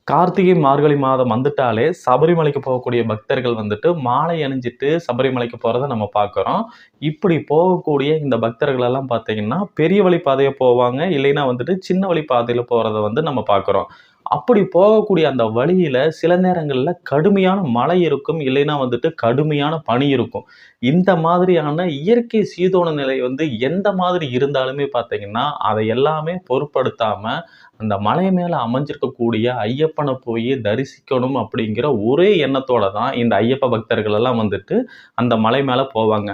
கார்த்திகை மார்கழி மாதம் வந்துட்டாலே சபரிமலைக்கு போகக்கூடிய பக்தர்கள் வந்துட்டு மாலை அணிஞ்சிட்டு சபரிமலைக்கு போகிறத நம்ம பார்க்குறோம். இப்படி போகக்கூடிய இந்த பக்தர்கள் எல்லாம் பார்த்தீங்கன்னா பெரிய வழி பாதையை போவாங்க, இல்லைன்னா வந்துட்டு சின்ன வழி பாதையில் போகிறத வந்து நம்ம பார்க்குறோம். அப்படி போகக்கூடிய அந்த வழியில சில நேரங்கள்ல கடுமையான மழை இருக்கும், இல்லைன்னா வந்துட்டு கடுமையான பனி இருக்கும். இந்த மாதிரியான இயற்கை சீதோன நிலை வந்து எந்த மாதிரி இருந்தாலுமே பார்த்தீங்கன்னா அதை எல்லாமே பொருட்படுத்தாம அந்த மலை மேல அமைஞ்சிருக்கக்கூடிய ஐயப்பனை போய் தரிசிக்கணும் அப்படிங்கிற ஒரே எண்ணத்தோட தான் இந்த ஐயப்ப பக்தர்கள் எல்லாம் வந்துட்டு அந்த மலை மேல போவாங்க.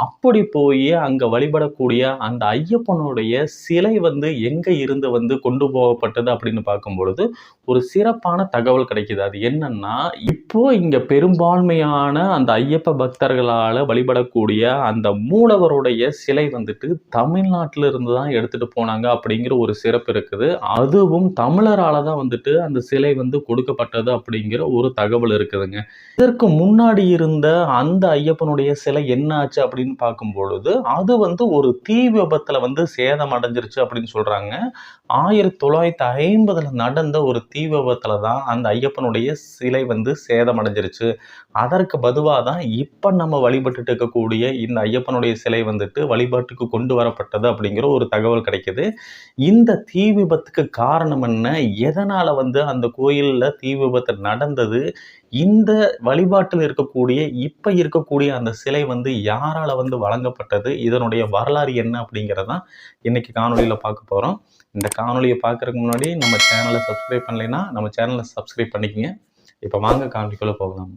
அப்படி போய் அங்க வழிபடக்கூடிய அந்த ஐயப்பனுடைய சிலை வந்து எங்க இருந்து வந்து கொண்டு போகப்பட்டது அப்படின்னு பார்க்கும் பொழுது ஒரு சிறப்பான தகவல் கிடைக்குது. அது என்னன்னா, இப்போ இங்க பெரும்பான்மையான அந்த ஐயப்ப பக்தர்களால வழிபடக்கூடிய அந்த மூலவருடைய சிலை வந்துட்டு தமிழ்நாட்டில இருந்து தான் எடுத்துட்டு போனாங்க அப்படிங்கிற ஒரு சிறப்பு இருக்குது. அதுவும் தமிழரால தான் வந்துட்டு அந்த சிலை வந்து கொடுக்கப்பட்டது அப்படிங்கிற ஒரு தகவல் இருக்குதுங்க. இதற்கு முன்னாடி இருந்த அந்த ஐயப்பனுடைய சிலை என்ன ஆச்சு அப்படின்னு பார்க்கும் பொழுது, அது வந்து ஒரு தீ விபத்துல வந்து சேதம் அடைஞ்சிருச்சு அப்படின்னு சொல்றாங்க. 1950ல நடந்த ஒரு தீ விபத்துல தான் அந்த ஐயப்பனுடைய சிலை வந்து சேதம் அடைஞ்சிருச்சு. அதற்கு பதுவா தான் இப்ப நம்ம வழிபட்டுட்டு இருக்கக்கூடிய இந்த ஐயப்பனுடைய சிலை வந்துட்டு வழிபாட்டுக்கு கொண்டு வரப்பட்டது அப்படிங்கிற ஒரு தகவல் கிடைக்குது. இந்த தீ விபத்துக்கு காரணம் என்ன? எதனால வந்து அந்த கோயில்ல தீ விபத்து நடந்தது? இந்த வழிபாட்டில் இருக்கக்கூடிய இப்ப இருக்கக்கூடிய அந்த சிலை வந்து யாரால வந்து வழங்கப்பட்டது? இதனுடைய வரலாறு என்ன அப்படிங்கிறதான் இன்னைக்கு காணொளியில பார்க்க போறோம். இந்த காணொளியை பார்க்கறதுக்கு முன்னாடி நம்ம சேனலை சப்ஸ்கிரைப் பண்ணலைன்னா நம்ம சேனலை சப்ஸ்கிரைப் பண்ணிக்கங்க. இப்போ வாங்க காணொளிக்குள்ள போகலாம்.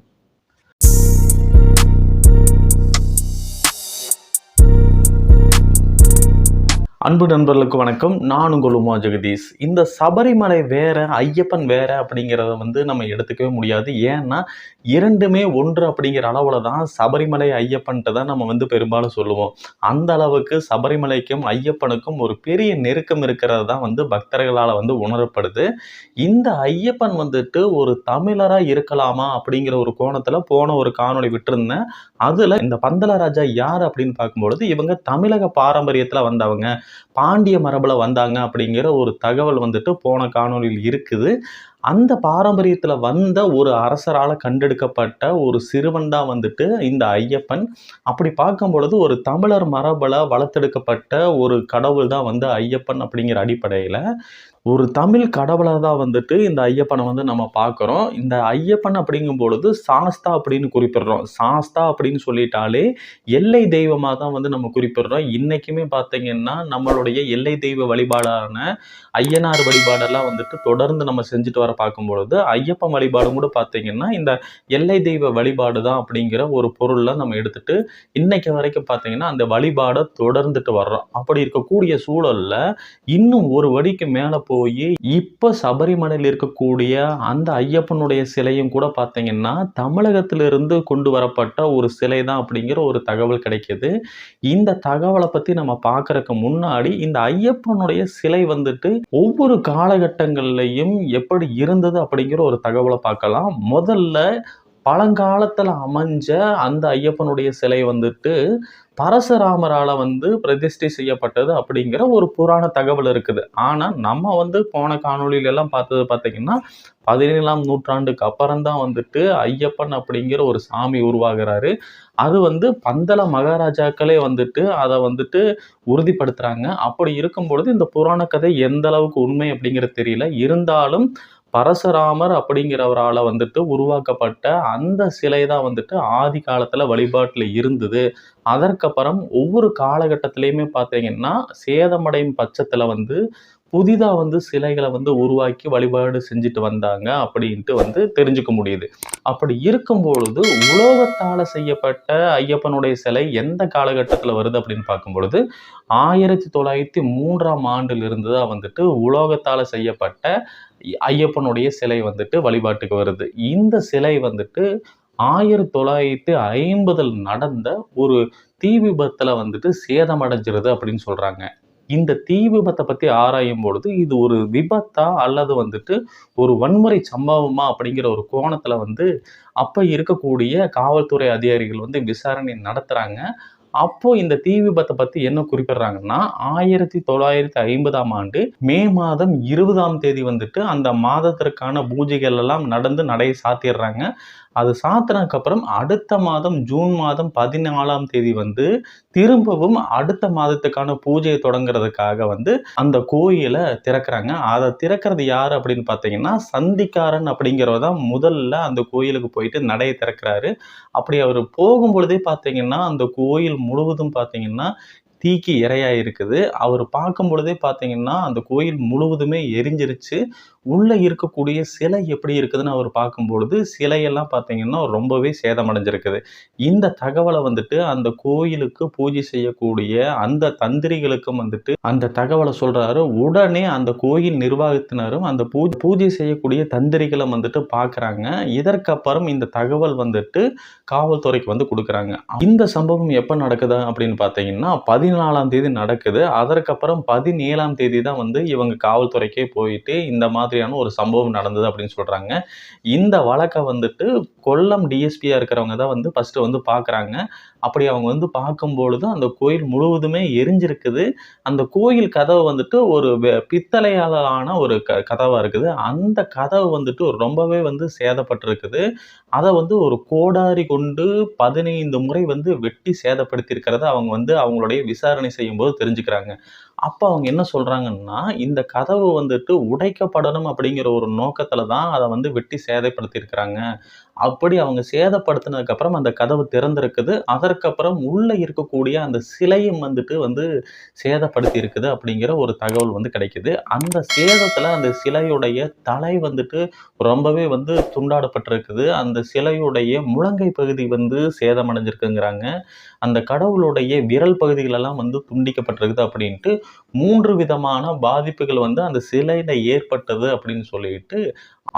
அன்பு நண்பர்களுக்கு வணக்கம். நான் உங்கள் உமா ஜெகதீஷ். இந்த சபரிமலை வேற, ஐயப்பன் வேற அப்படிங்கிறத வந்து நம்ம எடுத்துக்கவே முடியாது. ஏன்னா இரண்டுமே ஒன்று அப்படிங்கிற அளவுல தான் சபரிமலை ஐயப்பன்ட்டு தான் நம்ம வந்து பெரும்பாலும் சொல்லுவோம். அந்த அளவுக்கு சபரிமலைக்கும் ஐயப்பனுக்கும் ஒரு பெரிய நெருக்கம் இருக்கிறது தான் வந்து பக்தர்களால் வந்து உணரப்படுது. இந்த ஐயப்பன் வந்துட்டு ஒரு தமிழரா இருக்கலாமா அப்படிங்கிற ஒரு கோணத்துல போன ஒரு காணொளி விட்டிருந்தேன். அதுல இந்த பந்தலராஜா யார் அப்படின்னு பார்க்கும்பொழுது இவங்க தமிழக பாரம்பரியத்துல வந்தவங்க, பாண்டிய மரபுல வந்தாங்க அப்படிங்கிற ஒரு தகவல் வந்துட்டு போன காணொளியில் இருக்குது. அந்த பாரம்பரியத்துல வந்த ஒரு அரசரால கண்டெடுக்கப்பட்ட ஒரு சிறுவன் தான் வந்துட்டு இந்த ஐயப்பன். அப்படி பார்க்கும் பொழுது ஒரு தமிழர் மரபுல வளர்த்தெடுக்கப்பட்ட ஒரு கடவுள் தான் வந்து ஐயப்பன் அப்படிங்கிற அடிப்படையில ஒரு தமிழ் கடவுளை தான் வந்துட்டு இந்த ஐயப்பனை வந்து நம்ம பார்க்குறோம். இந்த ஐயப்பன் அப்படிங்கும் பொழுது சாஸ்தா அப்படின்னு குறிப்பிடுறோம். சாஸ்தா அப்படின்னு சொல்லிட்டாலே எல்லை தெய்வமாக தான் வந்து நம்ம குறிப்பிடுறோம். இன்னைக்குமே பார்த்தீங்கன்னா நம்மளுடைய எல்லை தெய்வ வழிபாடான ஐயனார் வழிபாடெல்லாம் வந்துட்டு தொடர்ந்து நம்ம செஞ்சுட்டு வர பார்க்கும் பொழுது ஐயப்பன் வழிபாடும் கூட பார்த்தீங்கன்னா இந்த எல்லை தெய்வ வழிபாடு தான் அப்படிங்கிற ஒரு பொருளில் நம்ம எடுத்துட்டு இன்னைக்கு வரைக்கும் பார்த்தீங்கன்னா அந்த வழிபாடை தொடர்ந்துட்டு வர்றோம். அப்படி இருக்கக்கூடிய சூழல்ல இன்னும் ஒரு வடிக்கு மேலே போய் இப்ப சபரிமலையில் இருக்கக்கூடிய அந்த ஐயப்பனுடைய சிலையும் கூட பார்த்தீங்கன்னா தமிழகத்திலிருந்து கொண்டு வரப்பட்ட ஒரு சிலை தான் அப்படிங்கிற ஒரு தகவல் கிடைக்குது. இந்த தகவலை பத்தி நம்ம பார்க்கறதுக்கு முன்னாடி இந்த ஐயப்பனுடைய சிலை வந்துட்டு ஒவ்வொரு காலகட்டங்கள்லையும் எப்படி இருந்தது அப்படிங்கிற ஒரு தகவலை பார்க்கலாம். முதல்ல பழங்காலத்துல அமைஞ்ச அந்த ஐயப்பனுடைய சிலை வந்துட்டு பரசுராமரால வந்து பிரதிஷ்டை செய்யப்பட்டது அப்படிங்கிற ஒரு புராண தகவல் இருக்குது. ஆனா நம்ம வந்து போன காணொளியில எல்லாம் பார்த்தது பார்த்தீங்கன்னா 17ஆம் நூற்றாண்டுக்கு அப்புறம் தான் வந்துட்டு ஐயப்பன் அப்படிங்கிற ஒரு சாமி உருவாகிறாரு. அது வந்து பந்தல மகாராஜாக்களே வந்துட்டு அதை வந்துட்டு உறுதிப்படுத்துறாங்க. அப்படி இருக்கும் பொழுது இந்த புராண கதை எந்த அளவுக்கு உண்மை அப்படிங்கிறது தெரியல. இருந்தாலும் பரசுராமர் அப்படிங்கிறவரால வந்துட்டு உருவாக்கப்பட்ட அந்த சிலை தான் வந்துட்டு ஆதி காலத்துல வழிபாட்டுல இருந்தது. அதற்கப்புறம் ஒவ்வொரு காலகட்டத்திலையுமே பார்த்தீங்கன்னா சேதமடையும் பட்சத்துல வந்து புதிதா வந்து சிலைகளை வந்து உருவாக்கி வழிபாடு செஞ்சுட்டு வந்தாங்க அப்படின்ட்டு வந்து தெரிஞ்சுக்க முடியுது. அப்படி இருக்கும் பொழுது உலோகத்தால செய்யப்பட்ட ஐயப்பனுடைய சிலை எந்த காலகட்டத்துல வருது அப்படின்னு பார்க்கும் பொழுது 1903ஆம் ஆண்டில் இருந்து தான் வந்துட்டு உலோகத்தால செய்யப்பட்ட ஐயப்பனுடைய சிலை வந்துட்டு வழிபாட்டுக்கு வருது. இந்த சிலை வந்துட்டு 1950 நடந்த ஒரு தீ விபத்துல வந்துட்டு சேதமடைஞ்சிருது அப்படின்னு சொல்றாங்க. இந்த தீ விபத்தை பத்தி ஆராயும் பொழுது இது ஒரு விபத்தா அல்லது வந்துட்டு ஒரு வன்முறை சம்பவமா அப்படிங்கிற ஒரு கோணத்துல வந்து அப்ப இருக்கக்கூடிய காவல்துறை அதிகாரிகள் வந்து விசாரணை நடத்துறாங்க. அப்போ இந்த தீ விபத்தை பத்தி என்ன குறிப்பிடுறாங்கன்னா 1950ஆம் ஆண்டு மே மாதம் 20ஆம் தேதி வந்துட்டு அந்த மாதத்திற்கான பூஜைகள் எல்லாம் நடந்து நடைய சாத்திடுறாங்க. அது சாத்தினதுக்கு அப்புறம் அடுத்த மாதம் ஜூன் மாதம் 14ஆம் தேதி வந்து திரும்பவும் அடுத்த மாதத்துக்கான பூஜையை தொடங்குறதுக்காக வந்து அந்த கோயிலை திறக்கிறாங்க. அதை திறக்கிறது யாரு அப்படின்னு பார்த்தீங்கன்னா சந்திக்காரன் அப்படிங்கிறவர் தான் முதல்ல அந்த கோயிலுக்கு போயிட்டு நடைய திறக்கிறாரு. அப்படி அவர் போகும்பொழுதே பார்த்தீங்கன்னா அந்த கோயில் முழுவதும் பார்த்தீங்கன்னா தீக்கு இரையா இருக்குது. அவர் பார்க்கும் பொழுதே பார்த்தீங்கன்னா அந்த கோயில் முழுவதுமே எரிஞ்சிருச்சு. உள்ள இருக்கக்கூடிய சிலை எப்படி இருக்குதுன்னு அவர் பார்க்கும்பொழுது சிலையெல்லாம் பார்த்தீங்கன்னா ரொம்பவே சேதமடைஞ்சிருக்குது. இந்த தகவலை வந்துட்டு அந்த கோயிலுக்கு பூஜை செய்யக்கூடிய அந்த தந்திரிகளுக்கும் வந்துட்டு அந்த தகவலை சொல்றாரு. உடனே அந்த கோயில் நிர்வாகத்தினரும் அந்த பூஜை செய்யக்கூடிய தந்திரிகளும் வந்துட்டு பார்க்குறாங்க. இதற்கப்புறம் இந்த தகவல் வந்துட்டு காவல்துறைக்கு வந்து கொடுக்குறாங்க. இந்த சம்பவம் எப்போ நடக்குது அப்படின்னு பார்த்தீங்கன்னா 14ஆம் தேதி நடக்குது. அதற்கப்புறம் 17ஆம் தேதி தான் வந்து இவங்க காவல்துறைக்கே போயிட்டு இந்த மாதிரியான ஒரு சம்பவம் நடந்தது அப்படின்னு சொல்றாங்க. இந்த வழக்கை வந்துட்டு கொல்லம் டிஎஸ்பியா இருக்கிறவங்க தான் வந்து ஃபர்ஸ்ட் வந்து பார்க்குறாங்க. அப்படி அவங்க வந்து பார்க்கும்பொழுது அந்த கோயில் முழுவதுமே எரிஞ்சிருக்குது. அந்த கோயில் கதவு வந்துட்டு ஒரு பித்தளையாலான ஒரு கதவா இருக்குது. அந்த கதவு வந்துட்டு ரொம்பவே வந்து சேதப்பட்டிருக்குது. அதை வந்து ஒரு கோடாரி கொண்டு 15 முறை வந்து வெட்டி சேதப்படுத்தி இருக்கிறத அவங்க வந்து அவங்களுடைய விசாரணை செய்யும்போது தெரிஞ்சுக்கிறாங்க. அப்போ அவங்க என்ன சொல்றாங்கன்னா இந்த கதவு வந்துட்டு உடைக்கப்படணும் அப்படிங்கிற ஒரு நோக்கத்துல தான் அதை வந்து வெட்டி சேதப்படுத்தி இருக்கிறாங்க. அப்படி அவங்க சேதப்படுத்தினதுக்கு அப்புறம் அந்த கதவு திறந்திருக்குது. அதற்கப்புறம் உள்ள இருக்கக்கூடிய அந்த சிலையும் வந்துட்டு வந்து சேதப்படுத்தி இருக்குது அப்படிங்கிற ஒரு தகவல் வந்து கிடைக்குது. அந்த சேதத்துல அந்த சிலையுடைய தலை வந்துட்டு ரொம்பவே வந்து துண்டாடப்பட்டிருக்குது. அந்த சிலையுடைய முழங்கை பகுதி வந்து சேதமடைஞ்சிருக்குங்கிறாங்க. அந்த கடவுளுடைய விரல் பகுதிகள் எல்லாம் வந்து துண்டிக்கப்பட்டிருக்குது அப்படின்ட்டு 3 விதமான பாதிப்புகள் வந்து அந்த சிலையில ஏற்பட்டது அப்படின்னு சொல்லிட்டு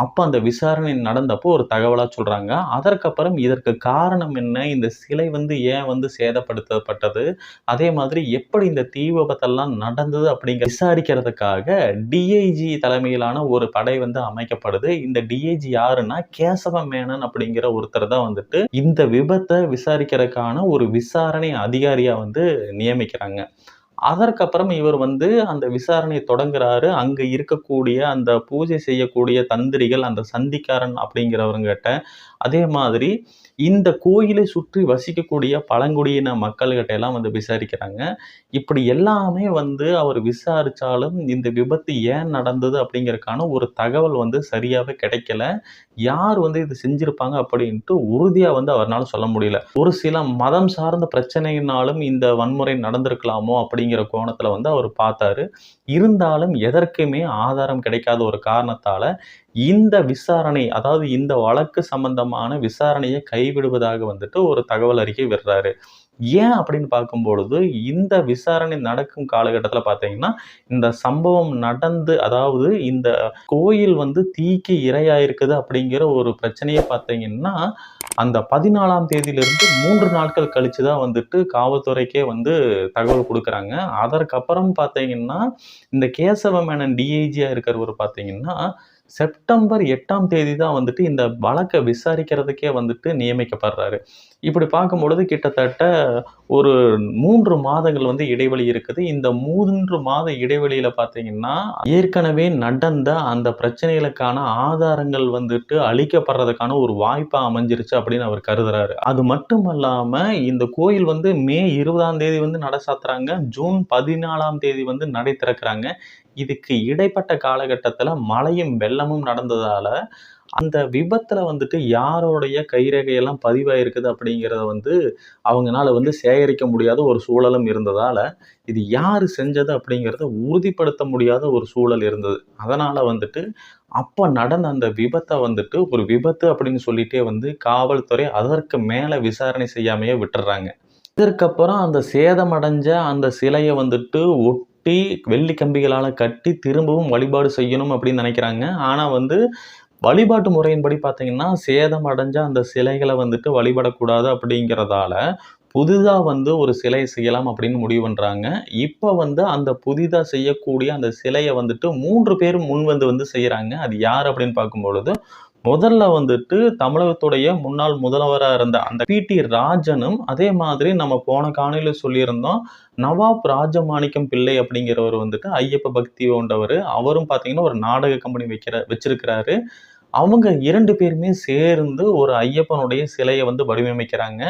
அப்ப அந்த விசாரணை நடந்தப்போ ஒரு தகவலா சொல்றாங்க. அதற்கப்புறம் இதற்கு காரணம் என்ன? இந்த சிலை வந்து ஏன் வந்து சேதப்படுத்தப்பட்டது? அதே மாதிரி எப்படி இந்த தீ விபத்தெல்லாம் நடந்தது அப்படிங்கிற விசாரிக்கிறதுக்காக டிஐஜி தலைமையிலான ஒரு படை வந்து அமைக்கப்படுது. இந்த டிஐஜி யாருன்னா கேசவ மேனன் அப்படிங்கிற ஒருத்தர் தான் வந்துட்டு இந்த விபத்தை விசாரிக்கிறதுக்கான ஒரு விசாரணை அதிகாரியா வந்து நியமிக்கிறாங்க. அதற்கப்புறம் இவர் வந்து அந்த விசாரணையை தொடங்குறாரு. அங்க இருக்கக்கூடிய அந்த பூஜை செய்யக்கூடிய தந்திரிகள், அந்த சந்திக்காரன் அப்படிங்கிறவங்ககிட்ட, அதே மாதிரி இந்த கோயிலை சுற்றி வசிக்கக்கூடிய பழங்குடியின மக்கள்கிட்ட எல்லாம் வந்து விசாரிக்கிறாங்க. இப்படி எல்லாமே வந்து அவர் விசாரிச்சாலும் இந்த விபத்து ஏன் நடந்தது அப்படிங்கிறதுக்கான ஒரு தகவல் வந்து சரியாவே கிடைக்கல. யார் வந்து இது செஞ்சிருப்பாங்க அப்படின்ட்டு உறுதியா வந்து அவர்னால சொல்ல முடியல. ஒரு சில மதம் சார்ந்த பிரச்சனையினாலும் இந்த வன்முறை நடந்திருக்கலாமோ அப்படிங்கிற கோணத்துல வந்து அவர் பார்த்தாரு. இருந்தாலும் எதற்குமே ஆதாரம் கிடைக்காத ஒரு காரணத்தால இந்த விசாரணை, அதாவது இந்த வழக்கு சம்பந்தமான விசாரணையை கைவிடுவதாக வந்துட்டு ஒரு தகவல் அறிக்கை விடுறாரு. ஏன் அப்படின்னு பார்க்கும்பொழுது இந்த விசாரணை நடக்கும் காலகட்டத்துல பார்த்தீங்கன்னா இந்த சம்பவம் நடந்து, அதாவது இந்த கோயில் வந்து தீக்கு இரையாயிருக்குது அப்படிங்கிற ஒரு பிரச்சனையை பார்த்தீங்கன்னா அந்த 14ஆம் தேதியிலிருந்து 3 நாட்கள் கழிச்சு தான் வந்துட்டு காவல்துறைக்கே வந்து தகவல் கொடுக்குறாங்க. அதற்கப்புறம் பார்த்தீங்கன்னா இந்த கேசவ மேனன் டிஐஜியா இருக்கிறவர் பார்த்தீங்கன்னா செப்டம்பர் 8ஆம் தேதி தான் வந்துட்டு இந்த வழக்கை விசாரிக்கிறதுக்கே வந்துட்டு நியமிக்கப்படுறாரு. இப்படி பார்க்கும்பொழுது கிட்டத்தட்ட ஒரு 3 மாதங்கள் வந்து இடைவெளி இருக்குது. இந்த 3 மாத இடைவெளியில பார்த்தீங்கன்னா ஏற்கனவே நடந்த அந்த பிரச்சனைகளுக்கான ஆதாரங்கள் வந்துட்டு அளிக்கப்படுறதுக்கான ஒரு வாய்ப்பா அமைஞ்சிருச்சு அப்படின்னு அவர் கருதுறாரு. அது மட்டுமல்லாம இந்த கோயில் வந்து மே 20ஆம் தேதி வந்து நட சாத்துறாங்க. ஜூன் 14ஆம் தேதி வந்து நடை திறக்கிறாங்க. இதுக்கு இடைப்பட்ட காலகட்டத்துல மழையும் வெள்ளமும் நடந்ததால அந்த விபத்துல வந்துட்டு யாருடைய கைரேகையெல்லாம் பதிவாயிருக்குது அப்படிங்கிறத வந்து அவங்கனால வந்து சேகரிக்க முடியாத ஒரு சூழலும் இருந்ததால இது யாரு செஞ்சது அப்படிங்கிறத உறுதிப்படுத்த முடியாத ஒரு சூழல் இருந்தது. அதனால வந்துட்டு அப்ப நடந்த அந்த விபத்தை வந்துட்டு ஒரு விபத்து அப்படின்னு சொல்லிட்டே வந்து காவல்துறை அதற்கு மேல விசாரணை செய்யாமையே விட்டுறாங்க. இதற்கப்புறம் அந்த சேதமடைஞ்ச அந்த சிலையை வந்துட்டு ஒட்டி வெள்ளி கம்பிகளால கட்டி திரும்பவும் வழிபாடு செய்யணும் அப்படின்னு நினைக்கிறாங்க. ஆனா வந்து வழிபாட்டு முறையின்படி பார்த்தீங்கன்னா சேதம் அடைஞ்ச அந்த சிலைகளை வந்துட்டு வழிபடக்கூடாது அப்படிங்கிறதால புதிதா வந்து ஒரு சிலை செய்யலாம் அப்படின்னு முடிவு பண்றாங்க. இப்ப வந்து அந்த புதிதா செய்யக்கூடிய அந்த சிலையை வந்துட்டு 3 பேரும் முன் வந்து செய்யறாங்க. அது யார் அப்படின்னு பார்க்கும்பொழுது முதல்ல வந்துட்டு தமிழகத்துடைய முன்னாள் முதல்வரா இருந்த அந்த பி.டி. ராஜனும், அதே மாதிரி நம்ம போன காணொளியில சொல்லியிருந்தோம், நவாப் ராஜமாணிக்கம் பிள்ளை அப்படிங்கிறவர் வந்துட்டு ஐயப்ப பக்தி கொண்டவரு. அவரும் பார்த்தீங்கன்னா, ஒரு நாடக கம்பெனி வச்சிருக்கிறாரு. அவங்க 2 பேருமே சேர்ந்து ஒரு ஐயப்பனுடைய சிலைய வந்து வடிவமைக்கிறாங்க.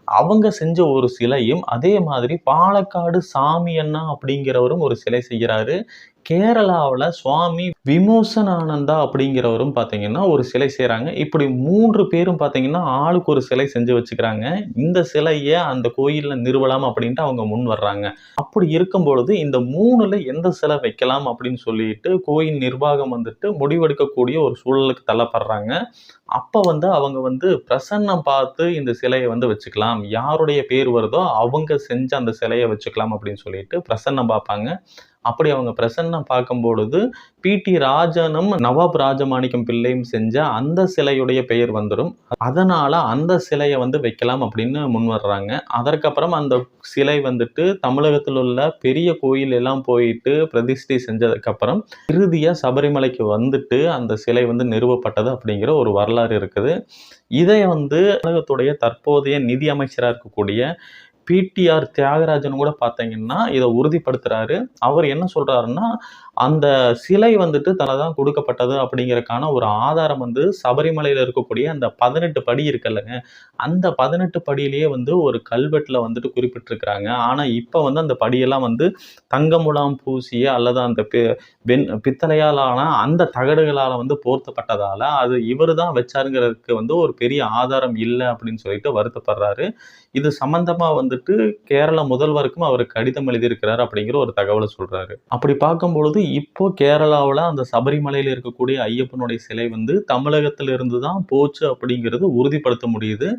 அவங்க செஞ்ச ஒரு சிலையும், அதே மாதிரி பாலக்காடு சாமி அண்ணா அப்படிங்கிறவரும் ஒரு சிலை செய்கிறாரு. கேரளாவுல சுவாமி விமோசனானந்தா அப்படிங்கிறவரும் பார்த்தீங்கன்னா, ஒரு சிலை செய்றாங்க. இப்படி 3 பேரும் பார்த்தீங்கன்னா, ஆளுக்கு ஒரு சிலை செஞ்சு வச்சுக்கிறாங்க. இந்த சிலைய அந்த கோயில்ல நிறுவலாம் அப்படின்ட்டு அவங்க முன் வர்றாங்க. அப்படி இருக்கும் பொழுது, இந்த 3ல எந்த சிலை வைக்கலாம் அப்படின்னு சொல்லிட்டு கோயில் நிர்வாகம் வந்துட்டு முடிவெடுக்கக்கூடிய ஒரு சூழலுக்கு தள்ளப்படுறாங்க. அப்ப வந்து அவங்க வந்து பிரசன்னம் பார்த்து இந்த சிலைய வந்து வச்சுக்கலாம். யாருடைய பேர் வருதோ அவங்க செஞ்ச அந்த சிலைய வச்சுக்கலாம் அப்படின்னு சொல்லிட்டு பிரசன்னம் பார்ப்பாங்க. அப்படி அவங்க பிரசன்னம் பார்க்கும்பொழுது, பி.டி. ராஜனும், நவாப் ராஜமாணிக்கம் பிள்ளையும் செஞ்ச அந்த சிலையுடைய பெயர் வந்துரும். அதனால அந்த சிலைய வந்து வைக்கலாம் அப்படின்னு முன்வர்றாங்க. அதற்கப்புறம் அந்த சிலை வந்துட்டு தமிழகத்தில் உள்ள பெரிய கோயில் எல்லாம் போயிட்டு பிரதிஷ்டை செஞ்சதுக்கப்புறம், இறுதியா சபரிமலைக்கு வந்துட்டு அந்த சிலை வந்து நிறுவப்பட்டது அப்படிங்கிற ஒரு வரலாறு இருக்குது. இதை வந்து தமிழகத்துடைய தற்போதைய நிதி அமைச்சரா இருக்கக்கூடிய பி.டி.ஆர். தியாகராஜன் கூட பார்த்தீங்கன்னா, இத உறுதிப்படுத்துறாரு. அவர் என்ன சொல்றாருன்னா, அந்த சிலை வந்துட்டு தான் கொடுக்கப்பட்டது அப்படிங்கிறதுக்கான ஒரு ஆதாரம் வந்து சபரிமலையில இருக்கக்கூடிய அந்த 18 படி இருக்குல்லங்க, அந்த 18 படியிலேயே வந்து ஒரு கல்வெட்டுல வந்துட்டு குறிப்பிட்டிருக்கிறாங்க. ஆனா, இப்ப வந்து அந்த படியெல்லாம் வந்து தங்க முலாம் பூசிய அல்லது அந்த பித்தளையால் ஆன அந்த தகடுகளால வந்து போர்த்தப்பட்டதால, அது இவரு தான் வச்சாருங்கிறதுக்கு வந்து ஒரு பெரிய ஆதாரம் இல்ல அப்படின்னு சொல்லிட்டு வருத்தப்படுறாரு. இது சம்பந்தமா வந்துட்டு கேரள முதல்வருக்கும் அவர் கடிதம் எழுதியிருக்கிறார் அப்படிங்கிற ஒரு தகவலை சொல்றாரு. அப்படி பார்க்கும்பொழுது இப்போ கேரளாவுல அந்த சபரிமலையில இருக்கக்கூடிய ஐயப்பனுடைய சிலை வந்து தமிழகத்திலிருந்து தான் போச்சு அப்படிங்கிறது உறுதிப்படுத்த முடியுது.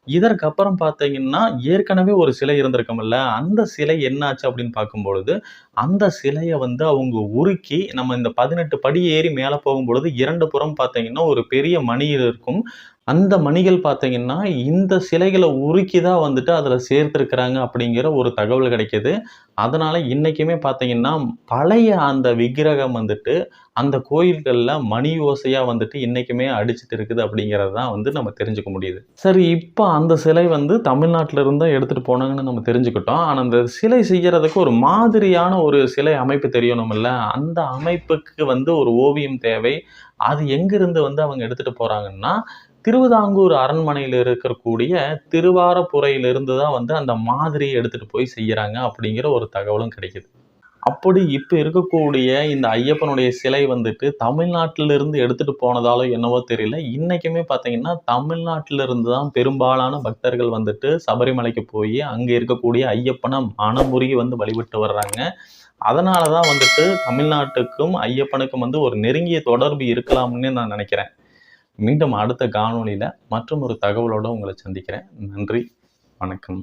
இதற்கப்புறம் பார்த்தீங்கன்னா, ஏற்கனவே ஒரு சிலை இருந்திருக்கும்ல, அந்த சிலை என்னாச்சு அப்படின்னு பார்க்கும்பொழுது, அந்த சிலைய வந்து அவங்க உருக்கி நம்ம இந்த 18 படி ஏறி மேல போகும்பொழுது 2 புறம் பார்த்தீங்கன்னா, ஒரு பெரிய மணி இருக்கும். அந்த மணிகள் பார்த்தீங்கன்னா, இந்த சிலைகள உருக்கி தான் வந்துட்டு அதில சேர்த்திருக்கிறாங்க அப்படிங்கிற ஒரு தகவல் கிடைக்குது. அதனால இன்னைக்குமே பார்த்தீங்கன்னா, பழைய அந்த விக்கிரகம் வந்துட்டு அந்த கோயில்கள்ல மணி ஓசையா வந்துட்டு இன்னைக்குமே அடிச்சிட்டு இருக்குது அப்படிங்கிறது தான் வந்து நம்ம தெரிஞ்சுக்க முடியுது. சரி, இப்ப அந்த சிலை வந்து தமிழ்நாட்டுல இருந்து தான் எடுத்துட்டு போனாங்கன்னு நம்ம தெரிஞ்சுக்கிட்டோம். ஆனா அந்த சிலை செய்யறதுக்கு ஒரு மாதிரியான ஒரு சிலை அமைப்பு தெரியணும்ல. அந்த அமைப்புக்கு வந்து ஒரு ஓவியம் தேவை. அது எங்கிருந்து வந்து அவங்க எடுத்துட்டு போறாங்கன்னா, திருவிதாங்கூர் அரண்மனையில இருக்கக்கூடிய திருவாரப்புறையிலிருந்து தான் வந்து அந்த மாதிரியை எடுத்துட்டு போய் செய்யறாங்க அப்படிங்கிற ஒரு தகவலும் கிடைக்குது. அப்படி இப்ப இருக்கக்கூடிய இந்த ஐயப்பனுடைய சிலை வந்துட்டு தமிழ்நாட்டிலிருந்து எடுத்துட்டு போனதாலோ என்னவோ தெரியல. இன்னைக்குமே பார்த்தீங்கன்னா, தமிழ்நாட்டிலிருந்து தான் பெரும்பாலான பக்தர்கள் வந்துட்டு சபரிமலைக்கு போயி, அங்க இருக்கக்கூடிய ஐயப்பன மனமுருகி வந்து வழிபட்டு வர்றாங்க. அதனால தான் வந்துட்டு தமிழ்நாட்டுக்கும், ஐயப்பனுக்கும் வந்து ஒரு நெருங்கிய தொடர்பு இருக்கலாம்னு நான் நினைக்கிறேன். மீண்டும் அடுத்த காணொளியில மற்றும் ஒரு தகவலோட உங்கள சந்திக்கிறேன். நன்றி, வணக்கம்.